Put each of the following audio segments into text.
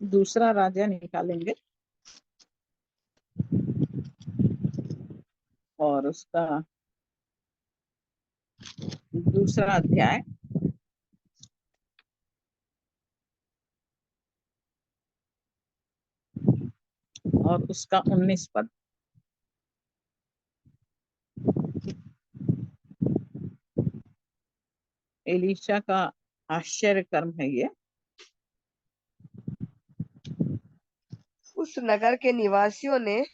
दूसरा राजा निकालेंगे और उसका दूसरा अध्याय और उसका 19 पद। एलीशा का आश्चर्य कर्म है ये। उस नगर के निवासियों ने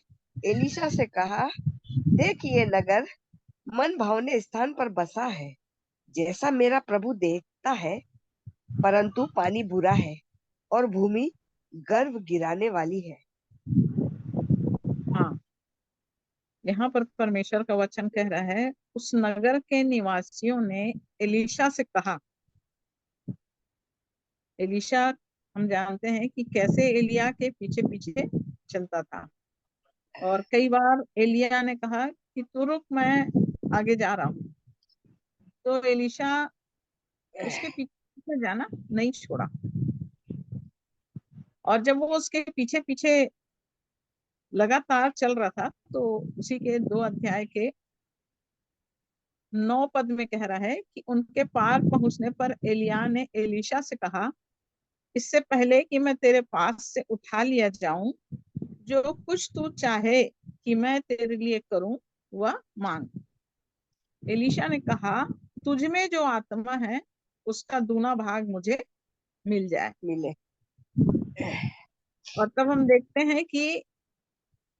एलीशा से कहा, देख ये नगर मन भावने स्थान पर बसा है, जैसा मेरा प्रभु देखता है, परंतु पानी बुरा है और भूमि गर्भ गिराने वाली है। हाँ, यहाँ पर परमेश्वर का वचन कह रहा है, उस नगर के निवासियों ने एलीशा से कहा। एलीशा हम जानते हैं कि कैसे एलिया के पीछे पीछे चलता था, और कई बार एलिया ने कहा कि तू रुक, मैं आगे जा रहा हूँ, तो एलीशा उसके पीछे जाना नहीं छोड़ा। और जब वो उसके पीछे पीछे लगातार चल रहा था, तो उसी के 2 अध्याय के 9 पद में कह रहा है कि उनके पार पहुंचने पर एलिया ने एलीशा से कहा, इससे पहले कि मैं तेरे पास से उठा लिया जाऊं, जो कुछ तू चाहे कि मैं तेरे लिए करूं वह मांग। एलीशा ने कहा, तुझ में जो आत्मा है उसका दूना भाग मुझे मिल जाए। मिले। और तब हम देखते हैं कि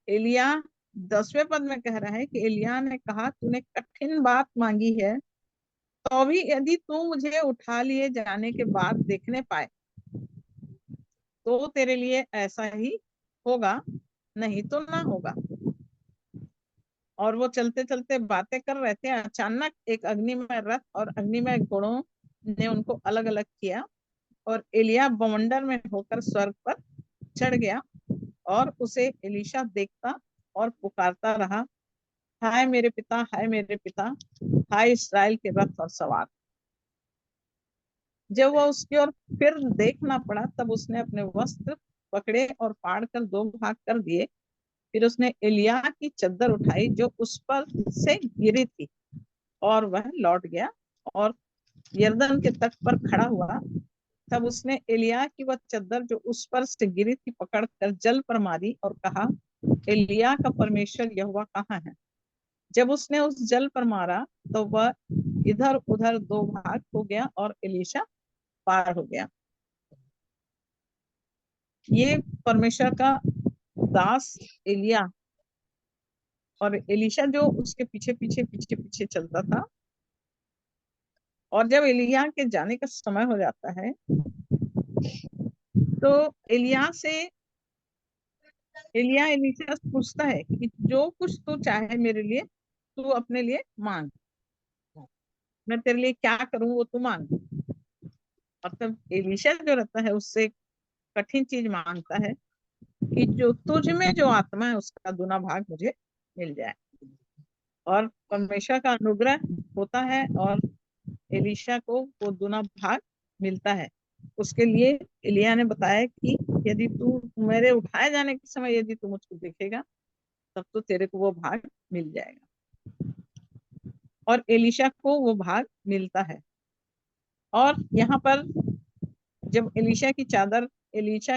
एलिया 10वें पद में कह रहा है कि एलिया ने कहा, तूने कठिन बात मांगी है, तो भी यदि तू मुझे उठा लिए जाने के बाद देखने पाए तो तेरे लिए ऐसा ही होगा, नहीं तो ना होगा। और वो चलते चलते बातें कर रहे थे, अचानक एक अग्निमय रथ और अग्निमय घोड़ों ने उनको अलग अलग किया, और एलिया बवंडर में होकर स्वर्ग पर चढ़ गया, और उसे एलीशा देखता और पुकारता रहा, हाय मेरे पिता, हाय मेरे पिता, हाय इस्राएल के रथ और सवार। जब वह उसकी ओर फिर देखना पड़ा, तब उसने अपने वस्त्र पकड़े और फाड़ कर 2 भाग कर दिए। फिर उसने एलिया की चद्दर उठाई जो उस पर से गिरी थी, और वह लौट गया और यरदन के तट पर खड़ा हुआ। तब उसने एलिया की वह चद्दर जो उस पर से गिरी थी पकड़ कर जल पर मारी और कहा, एलिया का परमेश्वर यहोवा कहाँ है? जब उसने उस जल पर मारा तो वह इधर उधर 2 भाग हो गया और एलीशा पार हो गया। ये परमेश्वर का दास एलिया और एलीशा जो उसके पीछे पीछे पीछे पीछे चलता था। और जब एलिया के जाने का समय हो जाता है, तो एलिया एलीशा से पूछता है कि जो कुछ तू चाहे मेरे लिए, तू अपने लिए मांग, मैं तेरे लिए क्या करूं वो तू मांग। मतलब एलीशा जो रहता है उससे कठिन चीज मांगता है कि जो तुझ में जो आत्मा है उसका दूना भाग मुझे मिल जाए। और परमेश्वर का अनुग्रह होता है और एलीशा को वो दूना भाग मिलता है। उसके लिए एलिया ने बताया कि यदि तू मेरे उठाए जाने के समय यदि तू मुझको देखेगा, तब तो तेरे को वो भाग मिल जाएगा। और एलीशा को वो भाग मिलता है। और यहाँ पर जब एलीशा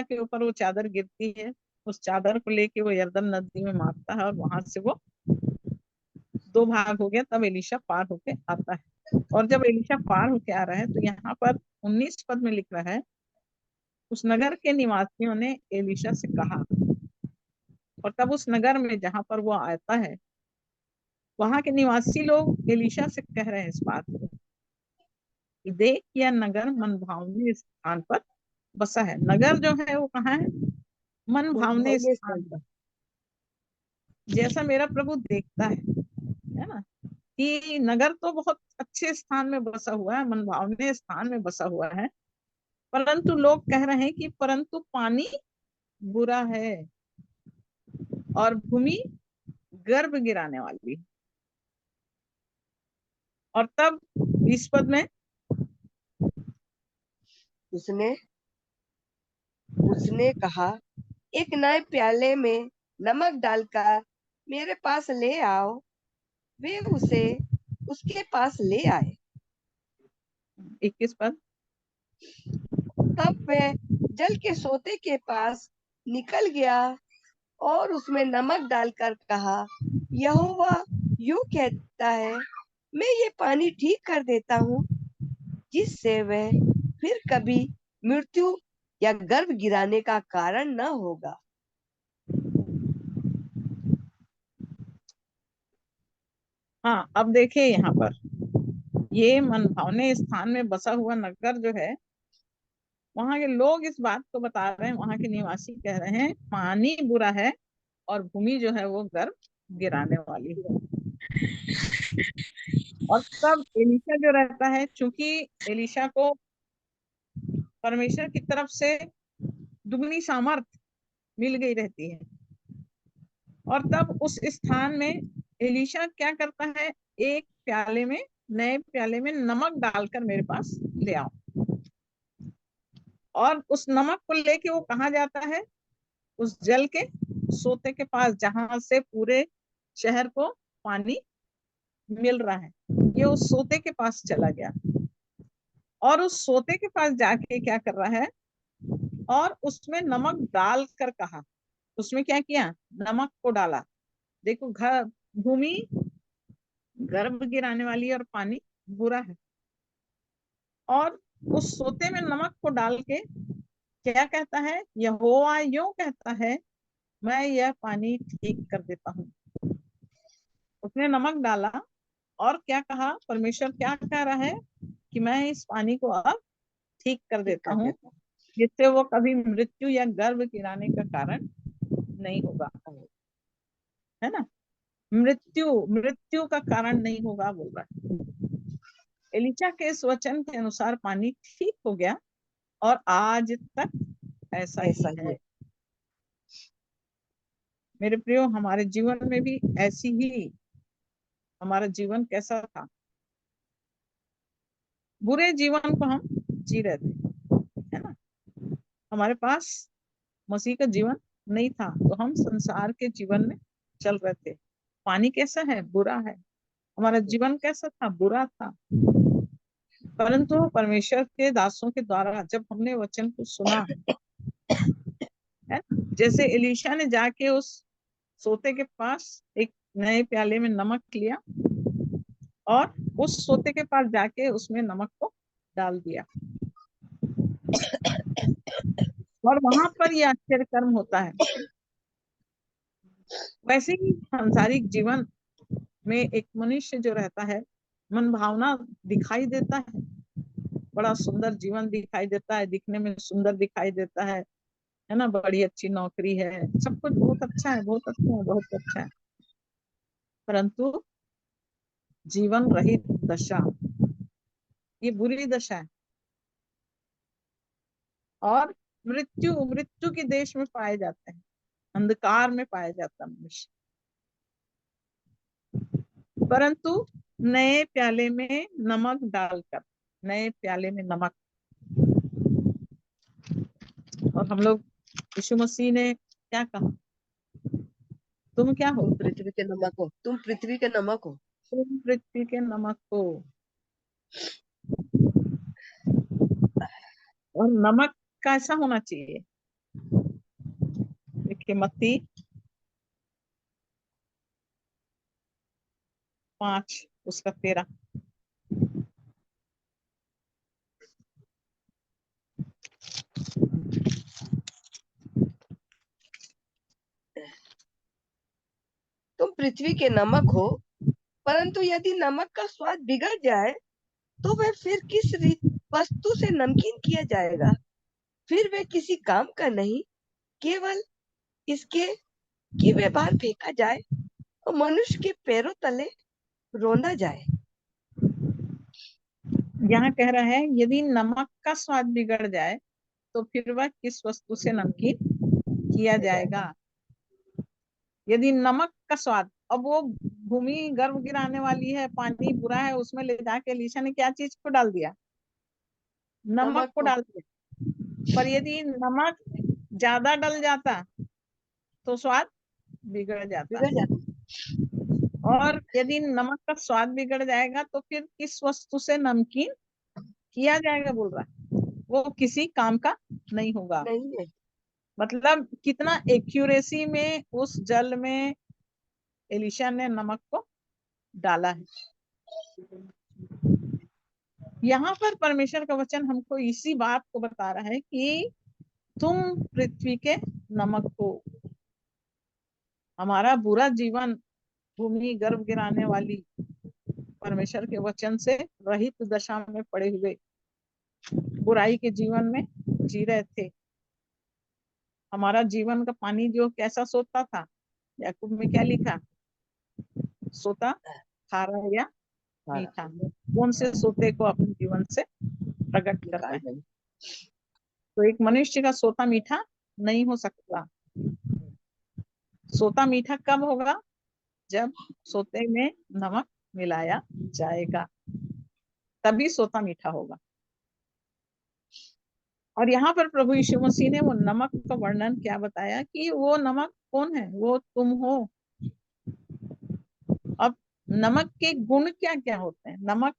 के ऊपर वो चादर गिरती है, उस चादर को लेके वो यरदन नदी में मारता है, और वहां से वो 2 भाग हो गया। तब एलीशा पार होके आता है। और जब एलीशा पार होके आ रहा है, तो यहाँ पर 19 पद में लिख रहा है, उस नगर के निवासियों ने एलीशा से कहा। और तब उस नगर में जहां पर वो आता है, वहां के निवासी लोग एलीशा से कह रहे हैं इस बात को कि देख, यह नगर मन भावने स्थान पर बसा है। नगर जो है वो कहाँ है? मन मन भावने भावने स्थान स्थान पर, जैसा मेरा प्रभु देखता है ना। कि नगर तो बहुत अच्छे स्थान में बसा हुआ है, मन भावने स्थान में बसा हुआ है, परंतु लोग कह रहे हैं कि परंतु पानी बुरा है और भूमि गर्भ गिराने वाली। और तब 20 पद में उसने उसने कहा, एक नए प्याले में नमक डालकर मेरे पास ले आओ। वे उसे उसके पास ले आए। 21 पद। तब वह जल के सोते के पास निकल गया और उसमें नमक डालकर कहा, यहोवा यूं कहता है, मैं ये पानी ठीक कर देता हूँ, जिससे वह फिर कभी मृत्यु या गर्भ गिराने का कारण न होगा। हाँ, अब देखिए यहाँ पर ये मनभावने स्थान में बसा हुआ नगर जो है, वहां के लोग इस बात को बता रहे हैं, वहां के निवासी कह रहे हैं पानी बुरा है और भूमि जो है वो गर्भ गिराने वाली है। और तब एलिशा जो रहता है, चूंकि एलिशा को परमेश्वर की तरफ से दुगनी सामर्थ मिल गई रहती है, और तब उस स्थान में एलिशा क्या करता है, एक प्याले में, नए प्याले में नमक डालकर मेरे पास ले आओ। और उस नमक को लेके वो कहाँ जाता है, उस जल के सोते के पास, जहां से पूरे शहर को पानी मिल रहा है। ये उस सोते के पास चला गया और उस सोते के पास जाके क्या कर रहा है, और उसमें नमक डाल कर कहा। उसमें क्या किया, नमक को डाला। देखो, घर, भूमि गर्भ गिराने वाली है और पानी बुरा है, और उस सोते में नमक को डाल के क्या कहता है, यहोवा यूं कहता है, मैं यह पानी ठीक कर देता हूँ। उसने नमक डाला और क्या कहा, परमेश्वर क्या कह रहा है कि मैं इस पानी को अब ठीक कर ठीक देता कर हूँ, देता जिससे वो कभी मृत्यु या गर्भ गिराने का कारण नहीं होगा, हूँ। है ना। मृत्यु मृत्यु का कारण नहीं होगा बोल रहा है। एलिशा के इस वचन के अनुसार पानी ठीक हो गया और आज तक ऐसा ऐसा ही ही है। है। मेरे प्रियो, हमारे जीवन में भी ऐसी ही, हमारा जीवन कैसा था, बुरे जीवन को हम जी रहे थे, है ना। हमारे पास मसीह का जीवन नहीं था, तो हम संसार के जीवन में चल रहे थे। पानी कैसा है, बुरा है। हमारा जीवन कैसा था, बुरा था। परंतु परमेश्वर के दासों के द्वारा जब हमने वचन को सुना है, जैसे एलीशा ने जाके उस सोते के पास एक नए प्याले में नमक लिया और उस सोते के पास जाके उसमें नमक को डाल दिया, और वहां पर यह आश्चर्य कर्म होता है। वैसे ही सांसारिक जीवन में एक मनुष्य जो रहता है, मन भावना दिखाई देता है, बड़ा सुंदर जीवन दिखाई देता है, दिखने में सुंदर दिखाई देता है ना, बड़ी अच्छी नौकरी है, सब कुछ बहुत अच्छा है, बहुत अच्छा है, बहुत अच्छा है। परंतु जीवन रहित दशा, ये बुरी दशा है, और मृत्यु मृत्यु के देश में पाए जाते हैं, अंधकार में पाया जाता है मनुष्य। परंतु नए प्याले में नमक डालकर, नए प्याले में नमक, और हम लोग, यीशु मसीह ने क्या कहा, तुम क्या हो, तुम पृथ्वी के नमक हो, तुम पृथ्वी के नमक हो। तुम पृथ्वी के नमक हो। और नमक कैसा होना चाहिए, देखिए मत्ती 5 उसका 13। तुम पृथ्वी के नमक हो, परंतु यदि नमक का स्वाद बिगड़ जाए, तो वह फिर किस वस्तु से नमकीन किया जाएगा? फिर वह किसी काम का नहीं, केवल इसके कि वह बाहर फेंका जाए और मनुष्य के पैरों तले रौंदा जाए। यहाँ कह रहा है, यदि नमक का स्वाद बिगड़ जाए तो फिर वह किस वस्तु से नमकीन किया किया जाएगा। जाएगा। यदि नमक का स्वाद, अब वो भूमि गर्भ गिराने वाली है, पानी बुरा है, उसमें ले जाके एलीशा ने क्या चीज को डाल दिया, नमक नमक को को। डाल दिया। पर यदि नमक ज्यादा डल जाता तो स्वाद बिगड़ जाता। बिगड़ जाता। और यदि नमक का स्वाद बिगड़ जाएगा तो फिर किस वस्तु से नमकीन किया जाएगा, बोल रहा है, वो किसी काम का नहीं होगा। नहीं है। मतलब कितना एक्यूरेसी में उस जल में एलिशा ने नमक को डाला है। यहाँ पर परमेश्वर का वचन हमको इसी बात को बता रहा है कि तुम पृथ्वी के नमक हो। हमारा बुरा जीवन भूमि गर्भ गिराने वाली परमेश्वर के वचन से रहित दशा में पड़े हुए बुराई के जीवन में जी रहे थे। हमारा जीवन का पानी जो कैसा सोता था, याकूब में क्या लिखा, सोता खारा या सारा मीठा। कौन से सोते को अपने जीवन से प्रकट कर रहा निकाल है। देंगे। तो एक मनुष्य का सोता मीठा नहीं हो सकता। सोता मीठा कब होगा, जब सोते में नमक मिलाया जाएगा, तभी सोता मीठा होगा। और यहाँ पर प्रभु यीशु मसीह ने वो नमक का वर्णन क्या बताया कि वो नमक कौन है, वो तुम हो। अब नमक के गुण क्या क्या होते हैं। नमक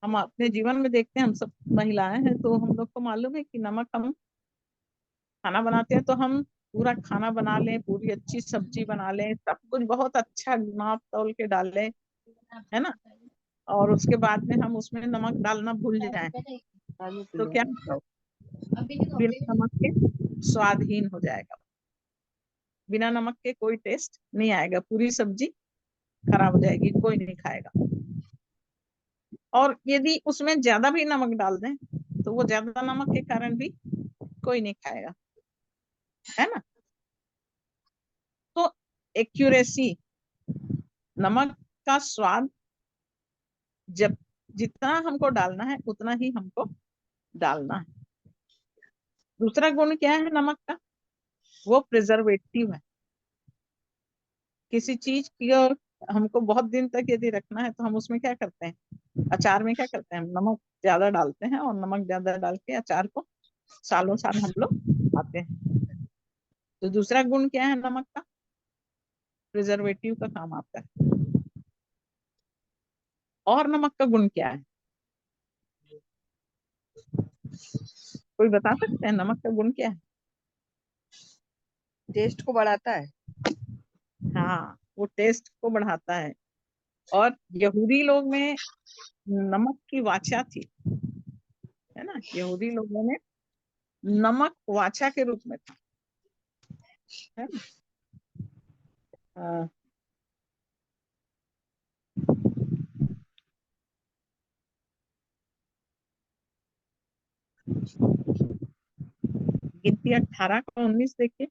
हम अपने जीवन में देखते हैं, हम सब महिलाएं हैं तो हम लोग को मालूम है कि नमक, हम खाना बनाते हैं तो हम पूरा खाना बना लें, पूरी अच्छी सब्जी बना लें, सब कुछ बहुत अच्छा नाप तौल के डाल लें, है ना, और उसके बाद में हम उसमें नमक डालना भूल जाएं पानी तो क्या पी लो। बिना नमक के स्वादहीन हो जाएगा। बिना नमक के कोई टेस्ट नहीं आएगा, पूरी सब्जी खराब हो जाएगी, कोई नहीं खाएगा। और यदि उसमें ज्यादा भी नमक डाल दें तो वो ज्यादा नमक के कारण भी कोई नहीं खाएगा, है ना। तो एक्यूरेसी, नमक का स्वाद जब जितना हमको डालना है उतना ही हमको डालना है। दूसरा गुण क्या है नमक का, वो प्रिजर्वेटिव है। किसी चीज की और हमको बहुत दिन तक यदि रखना है तो हम उसमें क्या करते हैं, अचार में क्या करते हैं, नमक ज्यादा डालते हैं और नमक ज्यादा डाल के अचार को सालों साल हम लोग खाते हैं। तो दूसरा गुण क्या है नमक का, प्रिजर्वेटिव का काम आता है। और नमक का गुण क्या है, कोई बता सकते हैं नमक का गुण क्या है। टेस्ट को बढ़ाता है। हाँ, वो टेस्ट को बढ़ाता है। और यहूदी लोग में नमक की वाचा थी, है ना, यहूदी लोगों में नमक वाचा के रूप में था, है ना। हाँ, गिनती 18 का 19 देखिए।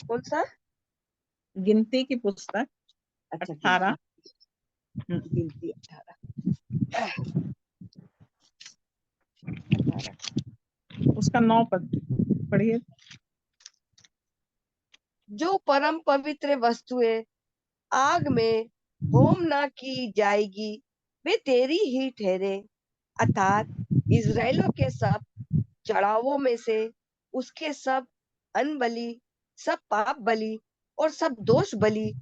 कौन सा? गिनती की पुस्तक अच्छा, 18। गिनती 18। उसका 9 पद पढ़िए। जो परम पवित्र वस्तुएं आग में होम ना की जाएगी, वे तेरी ही ठहरे, अर्थात इज़राइलों के सब चढ़ावों में से उसके सब अन्न बलि, सब पाप बलि और सब दोष बलि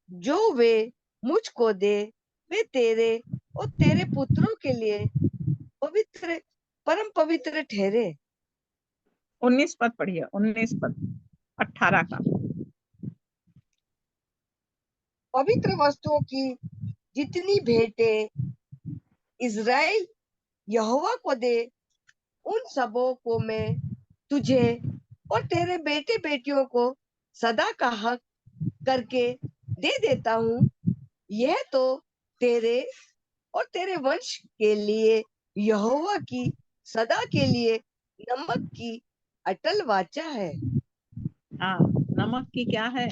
जो वे मुझको दे, वे तेरे और तेरे पुत्रों के लिए पवित्र, परम पवित्र ठहरे। 19 पद पढ़िए, 19 पद 18 का। पवित्र वस्तुओं की जितनी भेंटें इज़राइल यहोवा को दे, उन सबों को मैं तुझे और तेरे बेटे बेटियों को सदा का हक करके दे देता हूँ। यह तो तेरे और तेरे वंश के लिए यहोवा की सदा के लिए नमक की अटल वाचा है। हाँ, नमक की क्या है,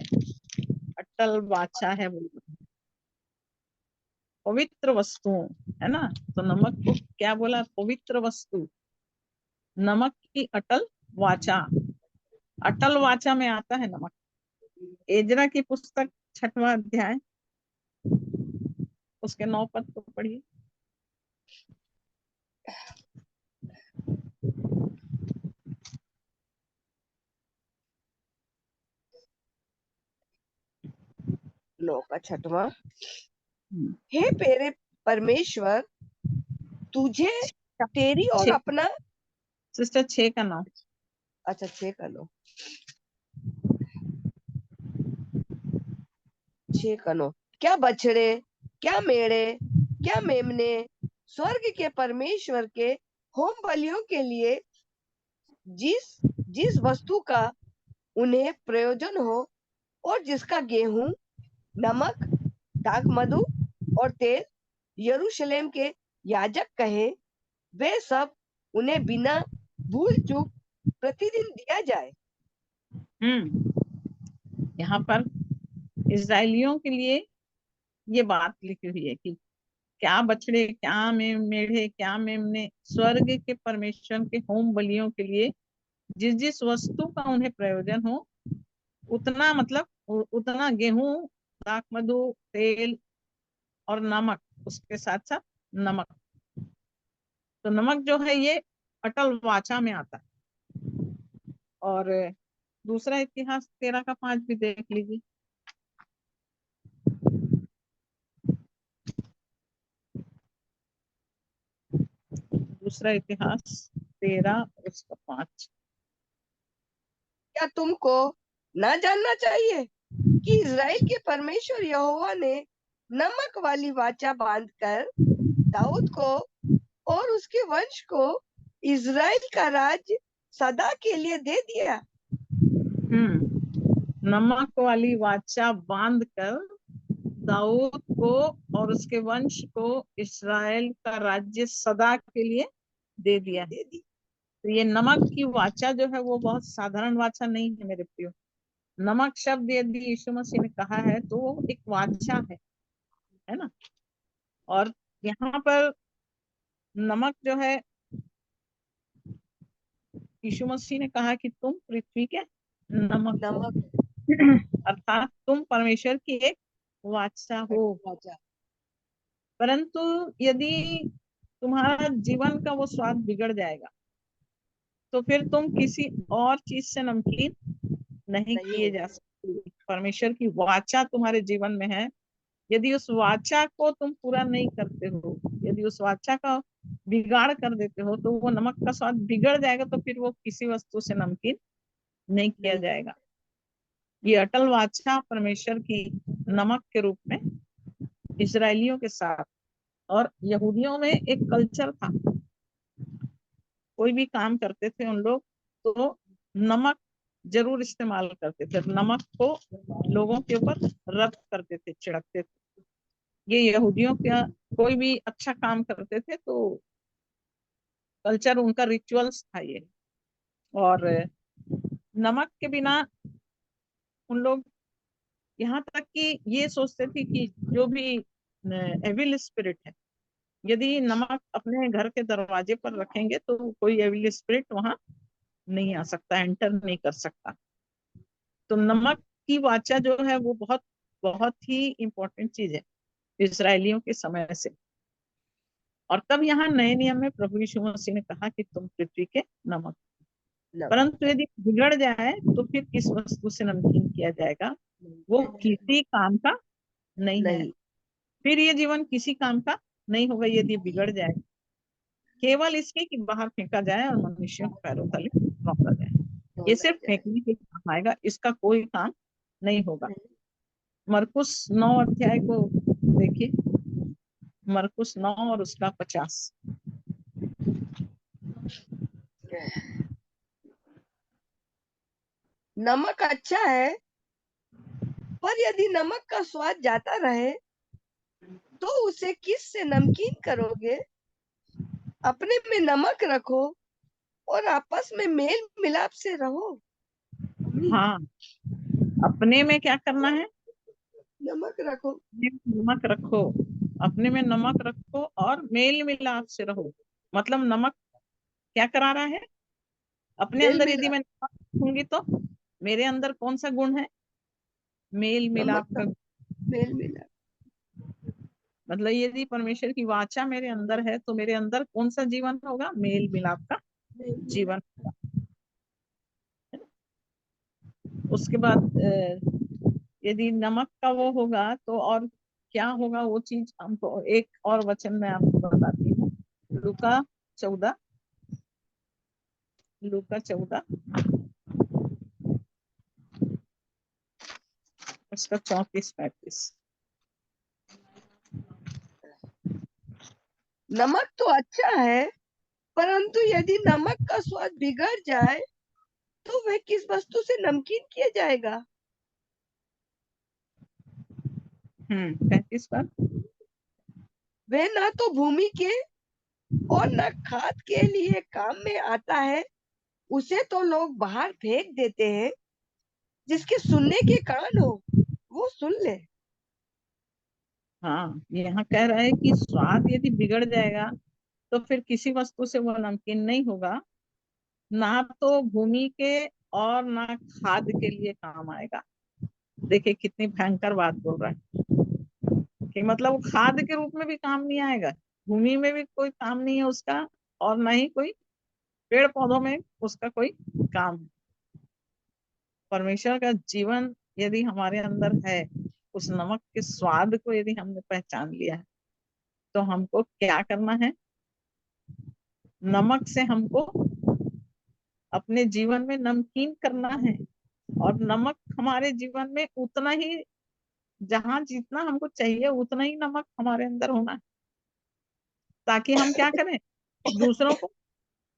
अटल वाचा है, बोल रहे हैं। पवित्र वस्तुओं, है ना। तो नमक को क्या बोला, पवित्र वस्तु, नमक की अटल वाचा। अटल वाचा में आता है नमक। एजरा की पुस्तक 6वां अध्याय उसके 9 पद को पढ़िए। नौ का 6वां। हे मेरे परमेश्वर, तुझे तेरी और अपना। सिस्टर 6 का 9। अच्छा 6 का 9। 6 का 9। क्या बछड़े, क्या मेढ़े, क्या मेमने स्वर्ग के परमेश्वर के होम बलियों के लिए जिस जिस वस्तु का उन्हें प्रयोजन हो, और जिसका गेहूं, नमक, दाख मधु और तेल यरूशलेम के याजक कहे, वे सब उन्हें बिना भूल चूक प्रतिदिन दिया जाए। यहाँ पर इजराइलियों के लिए ये बात लिखी हुई है कि क्या बछड़े, क्या मेढ़े, क्या मेमने स्वर्ग के परमेश्वर के होम बलियों के लिए जिस जिस वस्तु का उन्हें प्रयोजन हो, उतना मतलब उतना गेहूं, दाख मधु, तेल और नमक, उसके साथ साथ नमक। तो नमक जो है ये अटल वाचा में आता है। और दूसरा इतिहास 13 का 5 भी देख लीजिए। दूसरा इतिहास 13 उसका 5। क्या तुमको ना जानना चाहिए कि इज़राइल के परमेश्वर यहोवा ने नमक वाली वाचा बांधकर दाऊद को और उसके वंश को इज़राइल का राज्य सदा के लिए दे दिया। नमक वाली वाचा बांध कर दाऊद को और उसके वंश को इस्राएल का राज्य सदा के लिए दे दिया। तो ये नमक की वाचा जो है वो बहुत साधारण वाचा नहीं है मेरे प्रियो। नमक शब्द यदि यीशु मसीह ने कहा है तो वो एक वाचा है ना। और यहाँ पर नमक जो है, यीशु मसीह ने कहा कि तुम पृथ्वी के नमक हो, अर्थात तुम परमेश्वर की एक वाचा हो। परंतु यदि तुम्हारा जीवन का वो स्वाद बिगड़ जाएगा तो फिर तुम किसी और चीज से नमकीन नहीं किए जा सकते। परमेश्वर की वाचा तुम्हारे जीवन में है, यदि उस वाचा को तुम पूरा नहीं करते हो, यदि उस वाचा का बिगाड़ कर देते हो, तो वो नमक का स्वाद बिगड़ जाएगा, तो फिर वो किसी वस्तु से नमकीन नहीं किया जाएगा। ये अटल वाचा परमेश्वर की नमक के रूप में इजरायलियों के साथ। और यहूदियों में एक कल्चर था, कोई भी काम करते थे उन लोग तो नमक जरूर इस्तेमाल करते थे, नमक को लोगों के ऊपर रब करते थे, छिड़कते थे। ये यहूदियों का कोई भी अच्छा काम करते थे तो कल्चर, उनका रिचुअल्स था ये। और नमक के बिना उन लोग यहाँ तक कि ये सोचते थे कि जो भी एविल स्पिरिट है, यदि नमक अपने घर के दरवाजे पर रखेंगे तो कोई एविल स्पिरिट वहां नहीं आ सकता, एंटर नहीं कर सकता। तो नमक की वाचा जो है वो बहुत बहुत ही इंपॉर्टेंट चीज है इजरायलियों के समय से। और तब यहाँ नए नियम में प्रभु यीशु मसीह ने कहा कि तुम पृथ्वी के नमक। परंतु यदि बिगड़ जाए तो फिर किस वस्तु से नमकीन किया जाएगा, वो किसी काम का नहीं है। फिर ये जीवन किसी काम का नहीं होगा यदि बिगड़ जाए, केवल इसके कि बाहर फेंका जाए और मनुष्यों के पैरों तले रौंदा जाए। ये सिर्फ फेंकने के काम आएगा, इसका कोई काम नहीं होगा। मरकुस 9 अध्याय को देखिए, मरकुस 9 और उसका 50। नमक अच्छा है, पर यदि नमक का स्वाद जाता रहे तो उसे किस से नमकीन करोगे? अपने में नमक रखो और आपस में मेल मिलाप से रहो। हाँ, अपने में क्या करना है? नमक रखो। नमक रखो, अपने में नमक रखो और मेल मिलाप से रहो। मतलब नमक क्या करा रहा है? अपने मेल अंदर यदि मिलाप। मैं नमक रखूंगी तो मेरे अंदर कौन सा गुण है? मेल नमक मिलाप का का। मेल मिलाप। मतलब यदि परमेश्वर की वाचा मेरे अंदर है तो मेरे अंदर कौन सा जीवन होगा? मेल मिलाप का जीवन। उसके बाद यदि नमक का वो होगा तो और क्या होगा? वो चीज हमको एक और वचन में आपको बताती हूँ। लूका 14, लूका 14 उसका 34-35। नमक तो अच्छा है, परंतु यदि नमक का स्वाद बिगड़ जाए तो वह किस वस्तु से नमकीन किया जाएगा? 35 पर। वह ना तो भूमि के और न खाद के लिए काम में आता है। उसे तो लोग बाहर फेंक देते हैं। जिसके सुनने के कान हो वो सुन ले। हाँ, यहाँ कह रहा है कि स्वाद यदि बिगड़ जाएगा तो फिर किसी वस्तु से वो नमकीन नहीं होगा, ना तो भूमि के और ना खाद के लिए काम आएगा। देखिए कितनी भयंकर बात बोल रहा है कि मतलब वो खाद के रूप में भी काम नहीं आएगा, भूमि में भी कोई काम नहीं है उसका, और ना ही कोई पेड़ पौधों में उसका कोई काम है। परमेश्वर का जीवन यदि हमारे अंदर है, उस नमक के स्वाद को यदि हमने पहचान लिया है, तो हमको क्या करना है? नमक से हमको अपने जीवन में नमकीन करना है। और नमक हमारे जीवन में उतना ही, जहां जितना हमको चाहिए उतना ही नमक हमारे अंदर होना है, ताकि हम क्या करें? दूसरों को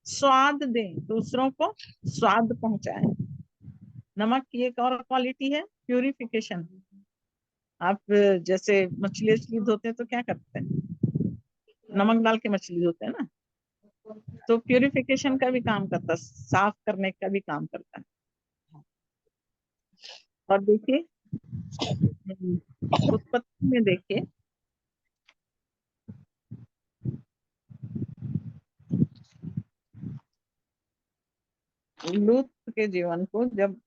स्वाद दें, दूसरों को स्वाद पहुंचाएं। नमक की एक और क्वालिटी है प्यूरिफिकेशन। आप जैसे मछली वछली धोते हैं तो क्या करते हैं? नमक डाल के मछली धोते हैं ना। तो प्यूरिफिकेशन का भी काम करता है, साफ करने का भी काम करता है। और देखिए उत्पत्ति में देखिए, लूत के जीवन को जब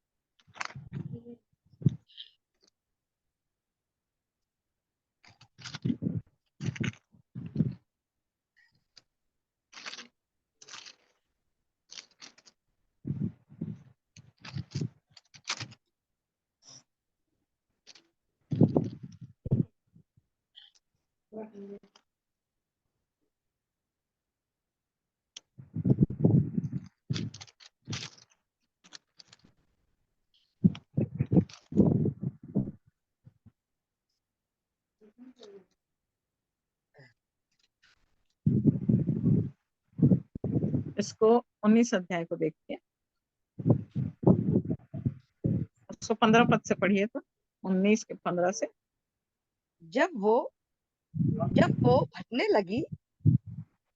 इसको 19 अध्याय को देखिए, उसको 15 पद से पढ़िए तो 19 के 15 से। जब वो जब वो फटने लगी,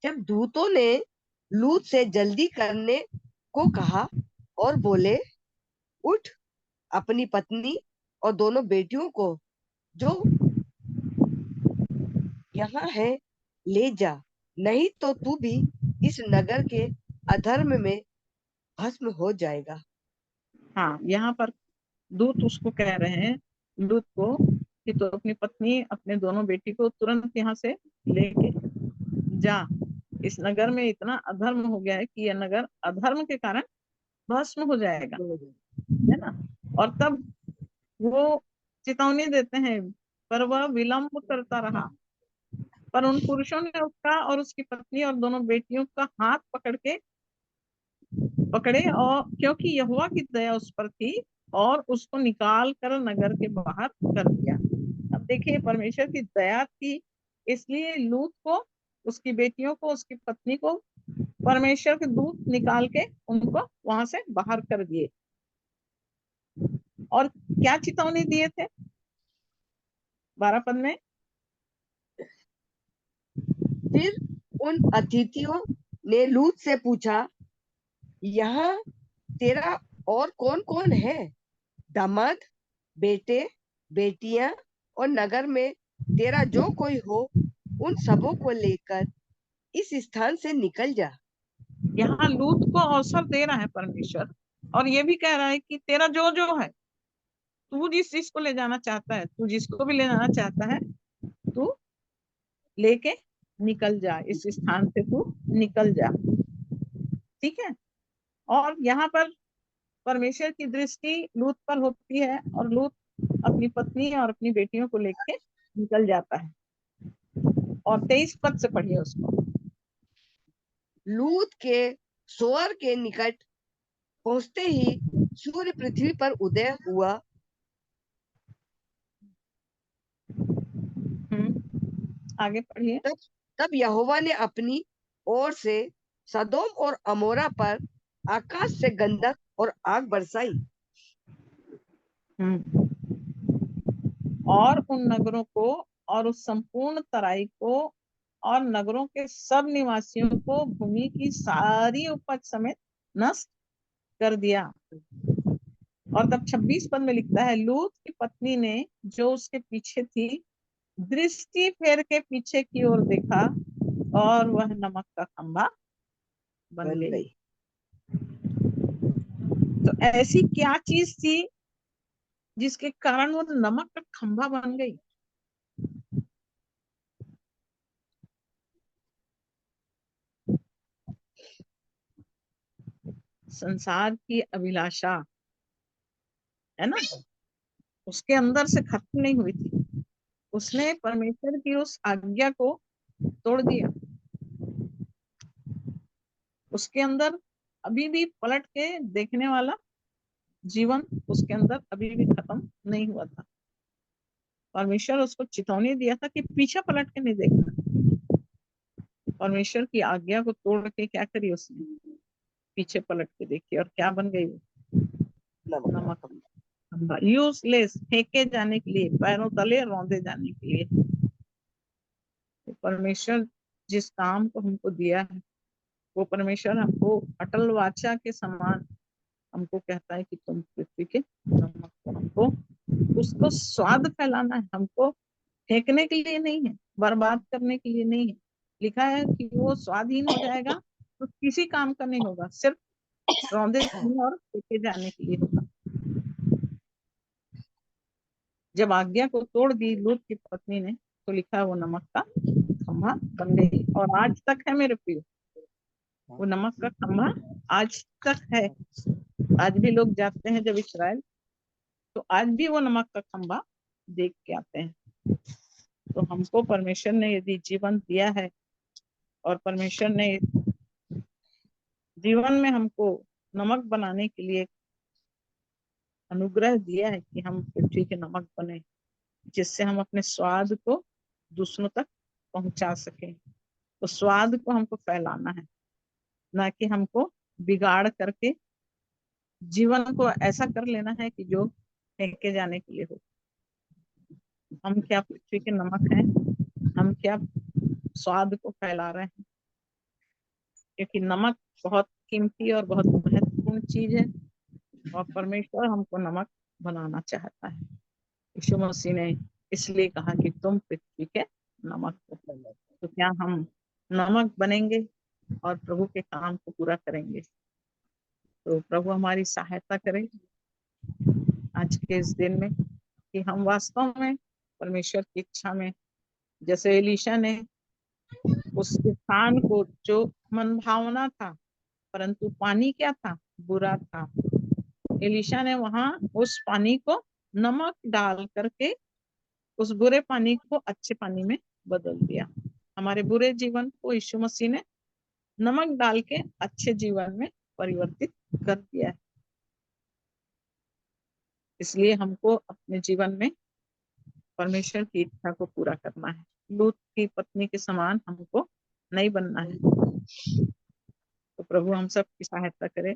जब दूतों ने लूत से जल्दी करने को कहा और बोले, उठ, अपनी पत्नी और दोनों बेटियों को जो यहाँ है ले जा, नहीं तो तू भी इस नगर के अधर्म में भस्म हो जाएगा। हाँ, यहाँ पर दूत उसको कह रहे हैं, लूत को, कि तो अपनी पत्नी अपने दोनों बेटी को तुरंत यहाँ से लेके जा। इस नगर में इतना अधर्म हो गया है कि यह नगर अधर्म के कारण भस्म हो जाएगा, है ना। और तब वो चेतावनी देते हैं, पर वह विलंब करता रहा। पर उन पुरुषों ने उसका और उसकी पत्नी और दोनों बेटियों का हाथ पकड़े, और क्योंकि यहोवा की दया उस पर थी, और उसको निकाल कर नगर के बाहर कर दिया। अब देखिए परमेश्वर की दया थी, इसलिए लूत को, उसकी बेटियों को, उसकी पत्नी को परमेश्वर के दूत निकाल के उनको वहां से बाहर कर दिए। और क्या चेतावनी दिए थे 12 पद में? फिर उन अतिथियों ने लूत से पूछा, यहाँ तेरा और कौन कौन है? दामाद, बेटे, बेटियां और नगर में तेरा जो कोई हो, उन सबों को लेकर इस स्थान से निकल जा। यहाँ लूत को अवसर दे रहा है परमेश्वर, और ये भी कह रहा है कि तेरा जो जो है तू जिस चीज को ले जाना चाहता है, तू जिसको भी ले जाना चाहता है, तू लेके निकल जा, इस स्थान से तू निकल जा। ठीक है। और यहाँ पर परमेश्वर की दृष्टि लूत पर होती है, और लूत अपनी पत्नी और अपनी बेटियों को लेके निकल जाता है। और 23 पद से पढ़िए उसको। लूत के सोअर के निकट पहुंचते ही सूर्य पृथ्वी पर उदय हुआ। आगे पढ़िए। तब तब यहोवा ने अपनी ओर से सदोम और अमोरा पर आकाश से गंधक और आग बरसाई। और उन नगरों को और उस संपूर्ण तराई को और नगरों के सब निवासियों को भूमि की सारी उपज समेत नष्ट कर दिया। और तब 26 पद में लिखता है, लूत की पत्नी ने जो उसके पीछे थी दृष्टि फेर के पीछे की ओर देखा, और वह नमक का खंभा बन बन गई। गई। तो ऐसी क्या चीज थी जिसके कारण वो नमक का खंभा बन गई? संसार की अभिलाषा है ना, उसके अंदर से खत्म नहीं हुई थी। उसने परमेश्वर की उस आज्ञा को तोड़ दिया। उसके अंदर अभी भी पलट के देखने वाला जीवन उसके अंदर अभी भी खत्म नहीं हुआ था। परमेश्वर उसको चेतावनी दिया था कि पीछे पलट के नहीं देखना। परमेश्वर की आज्ञा को तोड़ के क्या करी उसने? पीछे पलट के देखी, और क्या बन गई वो? नमक का नमक। खंभा। यूजलेस, फेंके जाने के लिए, पैरों तले रौंदे जाने के लिए। तो परमेश्वर जिस काम को हमको दिया है, वो परमेश्वर हमको अटल वाचा के समान हमको कहता है कि तुम पृथ्वी के नमक हो। हमको उसको स्वाद फैलाना है, हमको फेंकने के लिए नहीं है, बर्बाद करने के लिए नहीं है। लिखा है कि वो स्वादहीन हो जाएगा तो किसी काम का नहीं होगा, सिर्फ रौंदे जाने और फेंके जाने के लिए होगा। जब आज्ञा को तोड़ दी लूत की पत्नी ने, तो लिखा है वो नमक का खंभा बन गई। और आज तक है मेरे प्रिय, वो नमक का खंभा आज तक है। आज भी लोग जाते हैं जब इस्राएल, तो आज भी वो नमक का खंभा देख के आते हैं। तो हमको परमेश्वर ने यदि जीवन दिया है, और परमेश्वर ने जीवन में हमको नमक बनाने के लिए अनुग्रह दिया है कि हम पृथ्वी के नमक बने, जिससे हम अपने स्वाद को दूसरों तक पहुंचा सकें। तो स्वाद को हमको फैलाना है, ना कि हमको बिगाड़ करके जीवन को ऐसा कर लेना है कि जो फेंके जाने के लिए हो। हम क्या पृथ्वी के नमक हैं? हम क्या स्वाद को फैला रहे हैं? क्योंकि नमक बहुत कीमती और बहुत महत्वपूर्ण चीज है, और परमेश्वर हमको नमक बनाना चाहता है। यीशु मसीह ने इसलिए कहा कि तुम पृथ्वी के नमक हो। तो क्या हम नमक बनेंगे और प्रभु के काम को पूरा करेंगे? तो प्रभु हमारी सहायता करे आज के इस दिन में, कि हम वास्तव में परमेश्वर की इच्छा में, जैसे एलीशा ने उस स्थान को, जो मन भावना था, परंतु पानी क्या था? बुरा था। एलीशा ने वहां उस पानी को नमक डाल करके उस बुरे पानी को अच्छे पानी में बदल दिया। हमारे बुरे जीवन को यीशु मसीह ने नमक डाल के अच्छे जीवन में परिवर्तित कर दिया है। इसलिए हमको अपने जीवन में परमेश्वर की इच्छा को पूरा करना है। लूत की पत्नी के समान हमको नहीं बनना है। तो प्रभु हम सब की सहायता करे।